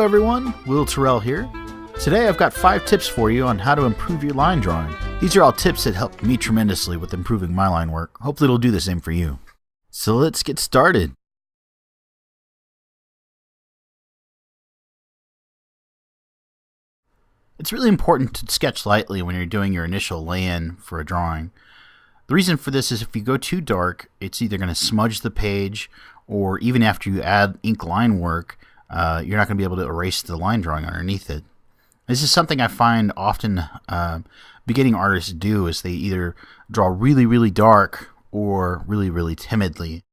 Hello everyone, Will Terrell here. Today I've got 5 tips for you on how to improve your line drawing. These are all tips that helped me tremendously with improving my line work. Hopefully it'll do the same for you. So let's get started. It's really important to sketch lightly when you're doing your initial lay-in for a drawing. The reason for this is if you go too dark, it's either going to smudge the page, or even after you add ink line work, you're not going to be able to erase the line drawing underneath it. This is something I find often beginning artists do, is they either draw really, really dark or really, really timidly.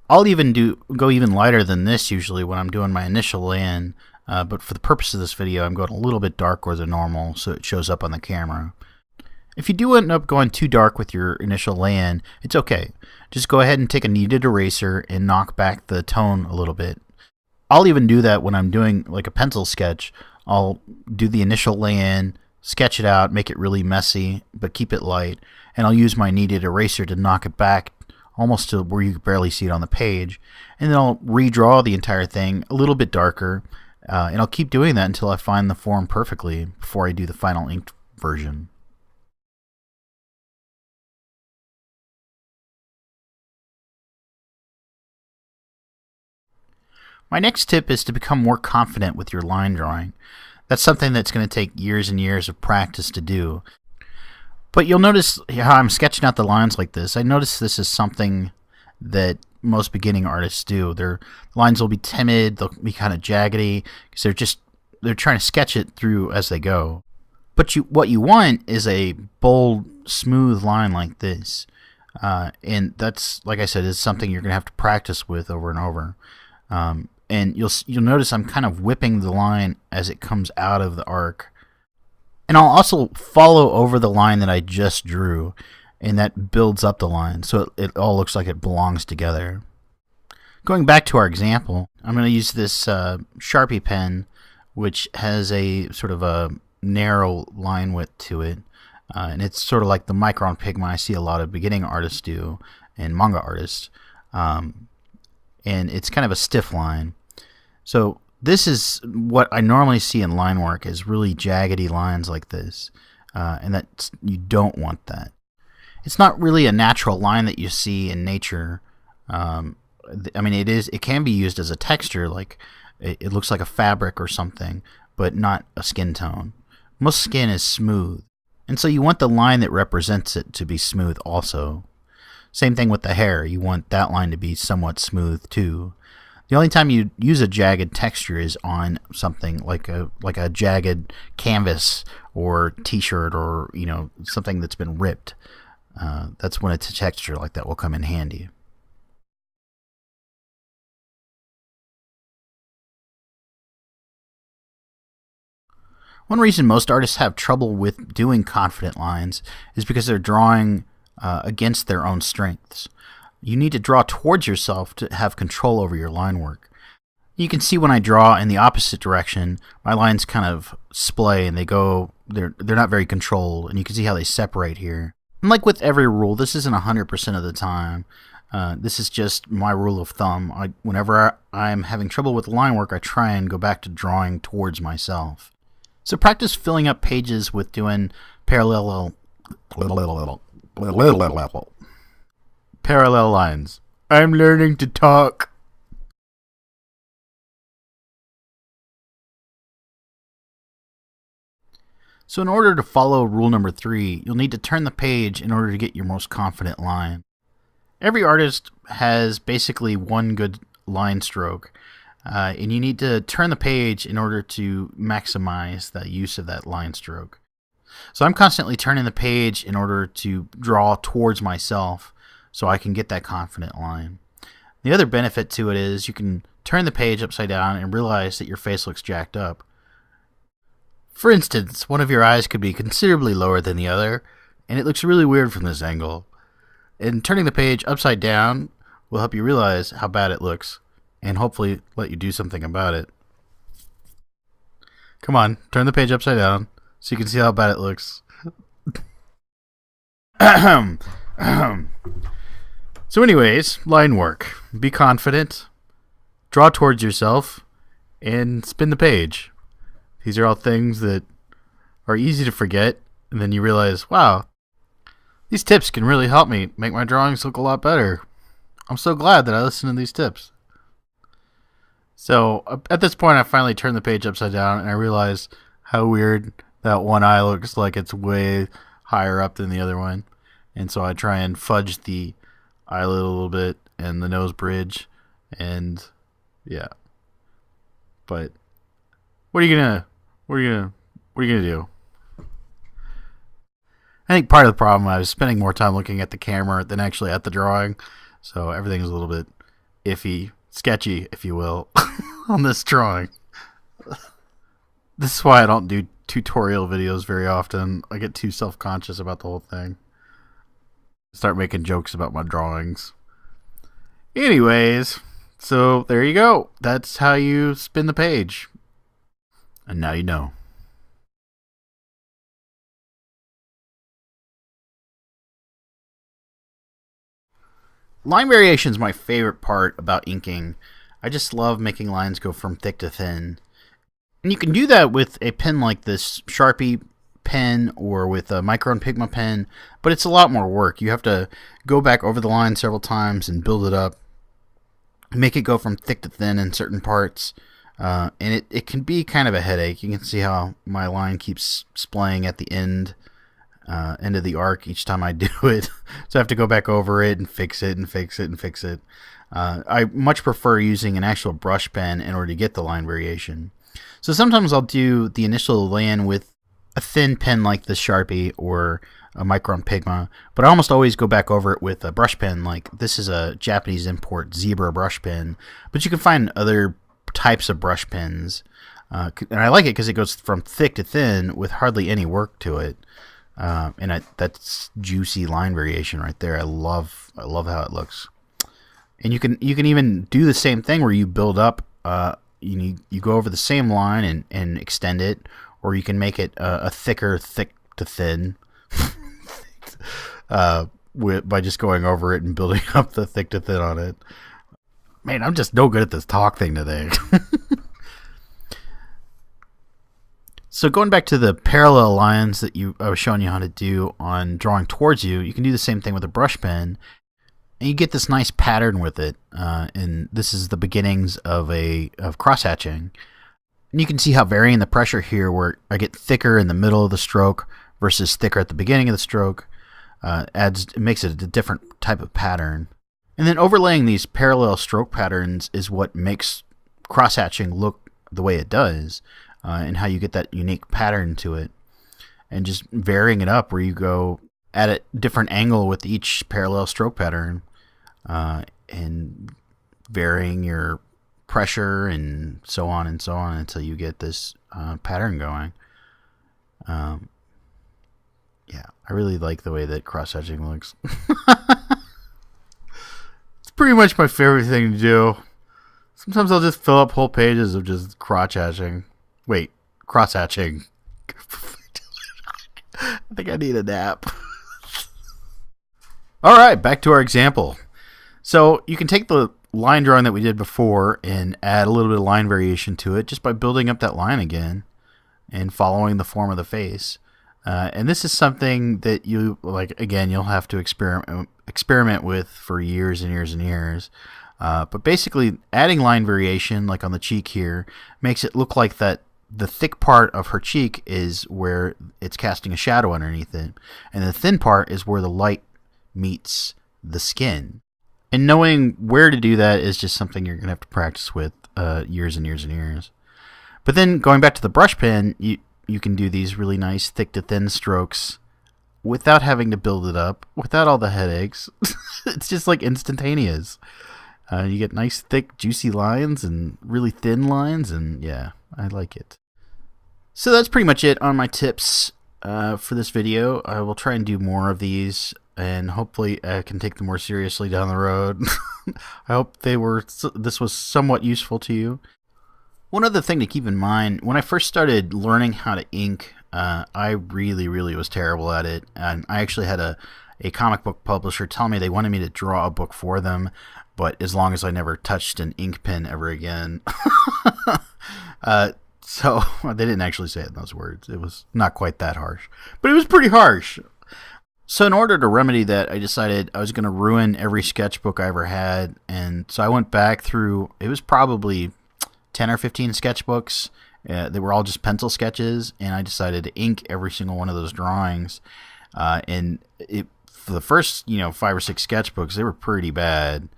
I'll even go even lighter than this usually when I'm doing my initial lay-in, but for the purpose of this video, I'm going a little bit darker than normal so it shows up on the camera. If you do end up going too dark with your initial lay-in, it's okay. Just go ahead and take a kneaded eraser and knock back the tone a little bit. I'll even do that when I'm doing like a pencil sketch. I'll do the initial lay-in, sketch it out, make it really messy, but keep it light, and I'll use my kneaded eraser to knock it back almost to where you can barely see it on the page, and then I'll redraw the entire thing a little bit darker, and I'll keep doing that until I find the form perfectly before I do the final inked version. My next tip is to become more confident with your line drawing. That's something that's going to take years and years of practice to do. But you'll notice how I'm sketching out the lines like this. I notice this is something that most beginning artists do. Their lines will be timid, they'll be kind of jaggedy, because they're trying to sketch it through as they go. But what you want is a bold, smooth line like this. And that's, like I said, is something you're going to have to practice with over and over. And you'll notice I'm kind of whipping the line as it comes out of the arc. And I'll also follow over the line that I just drew, and that builds up the line so it all looks like it belongs together. Going back to our example, I'm going to use this Sharpie pen, which has a sort of a narrow line width to it. And it's sort of like the micron pigment I see a lot of beginning artists do and manga artists. And it's kind of a stiff line. So this is what I normally see in line work, is really jaggedy lines like this, and you don't want that. It's not really a natural line that you see in nature. I mean, it can be used as a texture, like it looks like a fabric or something, but not a skin tone. Most skin is smooth, and so you want the line that represents it to be smooth also. Same thing with the hair. You want that line to be somewhat smooth too. The only time you use a jagged texture is on something like a jagged canvas or t-shirt, or something that's been ripped. That's when a texture like that will come in handy. One reason most artists have trouble with doing confident lines is because they're drawing against their own strengths. You need to draw towards yourself to have control over your line work. You can see when I draw in the opposite direction, my lines kind of splay and they're not very controlled, and you can see how they separate here. And like with every rule, this isn't 100% of the time. This is just my rule of thumb. Whenever I'm having trouble with line work, I try and go back to drawing towards myself. So practice filling up pages with doing parallel lines. I'm learning to talk. So in order to follow rule number 3, you'll need to turn the page in order to get your most confident line. Every artist has basically one good line stroke, and you need to turn the page in order to maximize the use of that line stroke. So I'm constantly turning the page in order to draw towards myself, so I can get that confident line. The other benefit to it is you can turn the page upside down and realize that your face looks jacked up. For instance, one of your eyes could be considerably lower than the other, and it looks really weird from this angle. And turning the page upside down will help you realize how bad it looks, and hopefully let you do something about it. Come on, turn the page upside down so you can see how bad it looks. So anyways, line work. Be confident, draw towards yourself, and spin the page. These are all things that are easy to forget, and then you realize, wow, these tips can really help me make my drawings look a lot better. I'm so glad that I listened to these tips. So at this point, I finally turned the page upside down, and I realized how weird that one eye looks like it's way higher up than the other one. And so I try and fudge the eyelid a little bit and the nose bridge, and yeah. But what are you gonna do? I think part of the problem, I was spending more time looking at the camera than actually at the drawing, so everything's a little bit iffy, sketchy, if you will, on this drawing. This is why I don't do tutorial videos very often. I get too self-conscious about the whole thing. Start making jokes about my drawings. Anyways, so there you go. That's how you spin the page. And now you know. Line variation is my favorite part about inking. I just love making lines go from thick to thin. And you can do that with a pen like this Sharpie pen or with a micro and Pigma pen, but it's a lot more work. You have to go back over the line several times and build it up, make it go from thick to thin in certain parts, and it can be kind of a headache. You can see how my line keeps splaying at the end of the arc each time I do it. So I have to go back over it and fix it and fix it and fix it. I much prefer using an actual brush pen in order to get the line variation. So sometimes I'll do the initial lay-in with a thin pen like the Sharpie or a Micron Pigma, but I almost always go back over it with a brush pen. Like this is a Japanese import Zebra brush pen, but you can find other types of brush pens, and I like it because it goes from thick to thin with hardly any work to it, and that's juicy line variation right there. I love how it looks. And you can even do the same thing where you build up. You go over the same line and extend it, or you can make it a thicker thick to thin by just going over it and building up the thick to thin on it. Man, I'm just no good at this talk thing today. So going back to the parallel lines that I was showing you how to do on drawing towards you, you can do the same thing with a brush pen. And you get this nice pattern with it, and this is the beginnings of cross hatching. And you can see how varying the pressure here, where I get thicker in the middle of the stroke versus thicker at the beginning of the stroke, it makes it a different type of pattern. And then overlaying these parallel stroke patterns is what makes cross hatching look the way it does, and how you get that unique pattern to it. And just varying it up where you go at a different angle with each parallel stroke pattern, and varying your pressure and so on until you get this pattern going. Yeah, I really like the way that cross hatching looks. It's pretty much my favorite thing to do. Sometimes I'll just fill up whole pages of just cross hatching. Wait, cross hatching. I think I need a nap. Alright, back to our example. So you can take the line drawing that we did before and add a little bit of line variation to it just by building up that line again and following the form of the face. And this is something that you'll have to experiment with for years and years and years. But basically adding line variation, like on the cheek here, makes it look like that the thick part of her cheek is where it's casting a shadow underneath it, and the thin part is where the light meets the skin. And knowing where to do that is just something you're going to have to practice with years and years and years. But then going back to the brush pen, you can do these really nice thick to thin strokes without having to build it up, without all the headaches. It's just like instantaneous. You get nice thick juicy lines and really thin lines, and yeah, I like it. So that's pretty much it on my tips for this video. I will try and do more of these, and hopefully I can take them more seriously down the road. I hope this was somewhat useful to you. One other thing to keep in mind, when I first started learning how to ink, I really was terrible at it. And I actually had a comic book publisher tell me they wanted me to draw a book for them, but as long as I never touched an ink pen ever again. So they didn't actually say it in those words. It was not quite that harsh, but it was pretty harsh. So in order to remedy that, I decided I was going to ruin every sketchbook I ever had. And so I went back through, it was probably 10 or 15 sketchbooks. They were all just pencil sketches, and I decided to ink every single one of those drawings. For the first, 5 or 6 sketchbooks, they were pretty bad.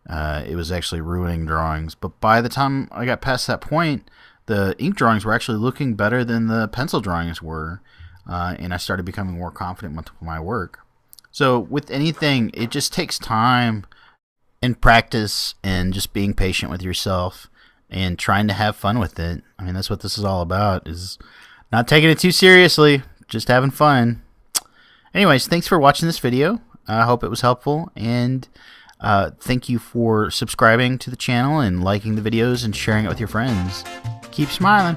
It was actually ruining drawings. But by the time I got past that point, the ink drawings were actually looking better than the pencil drawings were. And I started becoming more confident with my work. So with anything, it just takes time and practice and just being patient with yourself and trying to have fun with it. I mean, that's what this is all about, is not taking it too seriously, just having fun. Anyways, thanks for watching this video. I hope it was helpful, and thank you for subscribing to the channel and liking the videos and sharing it with your friends. Keep smiling.